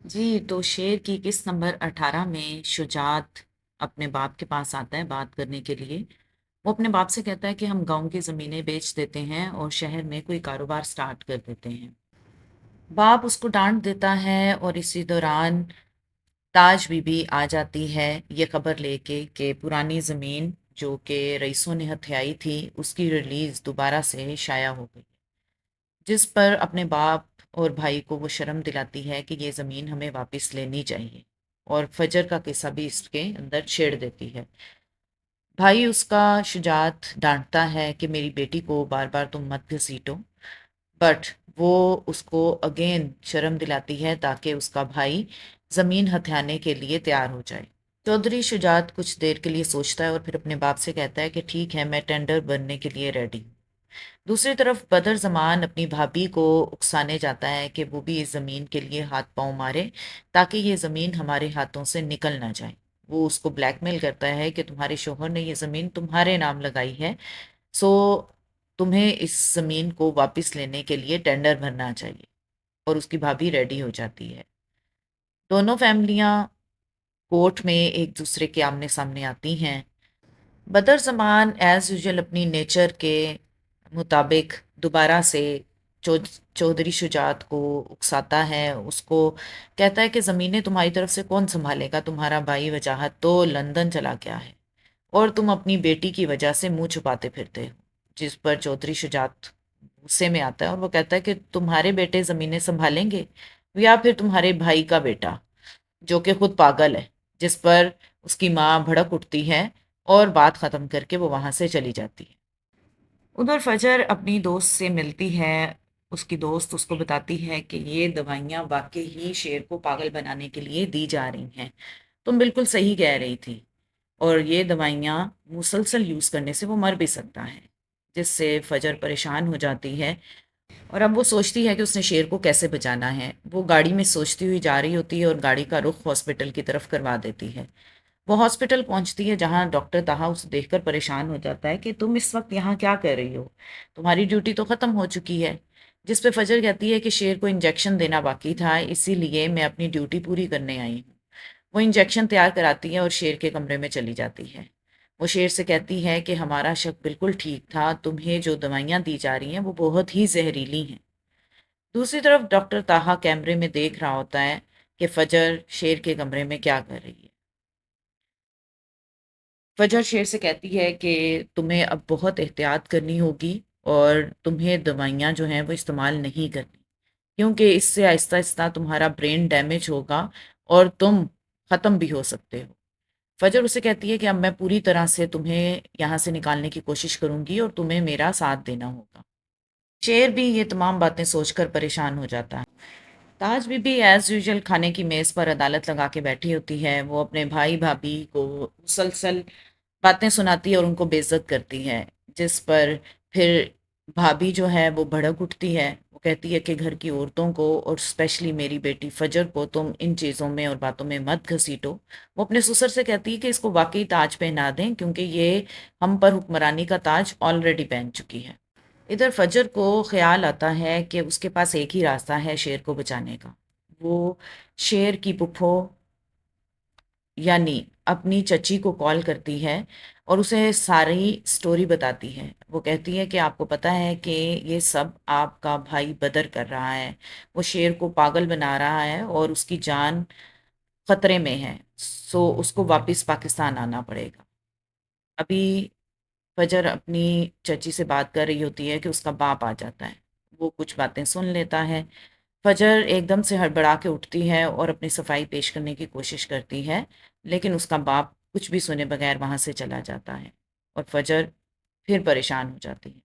جی تو شعر کی قسط نمبر 18 میں شجاعت اپنے باپ کے پاس آتا ہے بات کرنے کے لیے۔ وہ اپنے باپ سے کہتا ہے کہ ہم گاؤں کی زمینیں بیچ دیتے ہیں اور شہر میں کوئی کاروبار سٹارٹ کر دیتے ہیں۔ باپ اس کو ڈانٹ دیتا ہے اور اسی دوران تاج بی بی آ جاتی ہے یہ خبر لے کے کہ پرانی زمین جو کہ رئیسوں نے ہتھیائی تھی اس کی ریلیز دوبارہ سے شائع ہو گئی، جس پر اپنے باپ اور بھائی کو وہ شرم دلاتی ہے کہ یہ زمین ہمیں واپس لینی چاہیے، اور فجر کا قصہ بھی اس کے اندر چھیڑ دیتی ہے۔ بھائی اس کا شجاعت ڈانٹتا ہے کہ میری بیٹی کو بار بار تم مت گھسیٹو، بٹ وہ اس کو اگین شرم دلاتی ہے تاکہ اس کا بھائی زمین ہتھیانے کے لیے تیار ہو جائے۔ چودھری شجاعت کچھ دیر کے لیے سوچتا ہے اور پھر اپنے باپ سے کہتا ہے کہ ٹھیک ہے، میں ٹینڈر بننے کے لیے ریڈی ہوں۔ دوسری طرف بدر زمان اپنی بھابھی کو اکسانے جاتا ہے کہ وہ بھی اس زمین کے لیے ہاتھ پاؤں مارے تاکہ یہ زمین ہمارے ہاتھوں سے نکل نہ جائے۔ وہ اس کو بلیک میل کرتا ہے کہ تمہارے شوہر نے یہ زمین تمہارے نام لگائی ہے، سو تمہیں اس زمین کو واپس لینے کے لیے ٹینڈر بھرنا چاہیے، اور اس کی بھابھی ریڈی ہو جاتی ہے۔ دونوں فیملیاں کورٹ میں ایک دوسرے کے آمنے سامنے آتی ہیں۔ بدر زمان ایز یوزول اپنی نیچر کے مطابق دوبارہ سے چودھری شجاعت کو اکساتا ہے، اس کو کہتا ہے کہ زمینیں تمہاری طرف سے کون سنبھالے گا، تمہارا بھائی وجاہت تو لندن چلا گیا ہے اور تم اپنی بیٹی کی وجہ سے منہ چھپاتے پھرتے ہو۔ جس پر چودھری شجاعت غصے میں آتا ہے اور وہ کہتا ہے کہ تمہارے بیٹے زمینیں سنبھالیں گے یا پھر تمہارے بھائی کا بیٹا جو کہ خود پاگل ہے، جس پر اس کی ماں بھڑک اٹھتی ہے اور بات ختم کر کے وہ وہاں سے چلی جاتی ہے۔ ادھر فجر اپنی دوست سے ملتی ہے، اس کی دوست اس کو بتاتی ہے کہ یہ دوائیاں واقعی ہی شیر کو پاگل بنانے کے لیے دی جا رہی ہیں، تم بالکل صحیح کہہ رہی تھی، اور یہ دوائیاں مسلسل یوز کرنے سے وہ مر بھی سکتا ہے۔ جس سے فجر پریشان ہو جاتی ہے اور اب وہ سوچتی ہے کہ اس نے شیر کو کیسے بچانا ہے۔ وہ گاڑی میں سوچتی ہوئی جا رہی ہوتی ہے اور گاڑی کا رخ ہاسپٹل کی طرف کروا دیتی ہے۔ وہ ہاسپٹل پہنچتی ہے جہاں ڈاکٹر طہا اسے دیکھ کر پریشان ہو جاتا ہے کہ تم اس وقت یہاں کیا کر رہی ہو، تمہاری ڈیوٹی تو ختم ہو چکی ہے۔ جس پہ فجر کہتی ہے کہ شیر کو انجیکشن دینا باقی تھا، اسی لیے میں اپنی ڈیوٹی پوری کرنے آئی ہوں۔ وہ انجیکشن تیار کراتی ہے اور شیر کے کمرے میں چلی جاتی ہے۔ وہ شیر سے کہتی ہے کہ ہمارا شک بالکل ٹھیک تھا، تمہیں جو دوائیاں دی جا رہی ہیں وہ بہت ہی زہریلی ہیں۔ دوسری طرف ڈاکٹر طہا کیمرے میں دیکھ رہا ہوتا ہے کہ فجر شیر کے کمرے میں کیا کر رہی ہے۔ فجر شیر سے کہتی ہے کہ تمہیں اب بہت احتیاط کرنی ہوگی اور تمہیں دوائیاں جو ہیں وہ استعمال نہیں کرنی، کیونکہ اس سے آہستہ آہستہ تمہارا برین ڈیمیج ہوگا اور تم ختم بھی ہو سکتے ہو۔ فجر اسے کہتی ہے کہ اب میں پوری طرح سے تمہیں یہاں سے نکالنے کی کوشش کروں گی اور تمہیں میرا ساتھ دینا ہوگا۔ شیر بھی یہ تمام باتیں سوچ کر پریشان ہو جاتا ہے۔ تاج بی بی ایز یوزول کھانے کی میز پر عدالت لگا کے بیٹھی ہوتی ہے۔ وہ اپنے بھائی بھابھی کو مسلسل باتیں سناتی ہے اور ان کو بے عزت کرتی ہے، جس پر پھر بھابھی جو ہے وہ بھڑک اٹھتی ہے۔ وہ کہتی ہے کہ گھر کی عورتوں کو اور اسپیشلی میری بیٹی فجر کو تم ان چیزوں میں اور باتوں میں مت گھسیٹو۔ وہ اپنے سسر سے کہتی ہے کہ اس کو واقعی تاج پہنا دیں کیونکہ یہ ہم پر حکمرانی کا تاج آلریڈی پہن چکی ہے۔ ادھر فجر کو خیال آتا ہے کہ اس کے پاس ایک ہی راستہ ہے شیر کو بچانے کا۔ وہ شیر کی پھپھو یعنی اپنی چچی کو کال کرتی ہے اور اسے ساری سٹوری بتاتی ہے۔ وہ کہتی ہے کہ آپ کو پتہ ہے کہ یہ سب آپ کا بھائی بدر کر رہا ہے، وہ شیر کو پاگل بنا رہا ہے اور اس کی جان خطرے میں ہے، سو اس کو واپس پاکستان آنا پڑے گا۔ ابھی فجر اپنی چچی سے بات کر رہی ہوتی ہے کہ اس کا باپ آ جاتا ہے۔ وہ کچھ باتیں سن لیتا ہے۔ فجر ایک دم سے ہڑبڑا کے اٹھتی ہے اور اپنی صفائی پیش کرنے کی کوشش کرتی ہے، لیکن اس کا باپ کچھ بھی سنے بغیر وہاں سے چلا جاتا ہے اور فجر پھر پریشان ہو جاتی ہے۔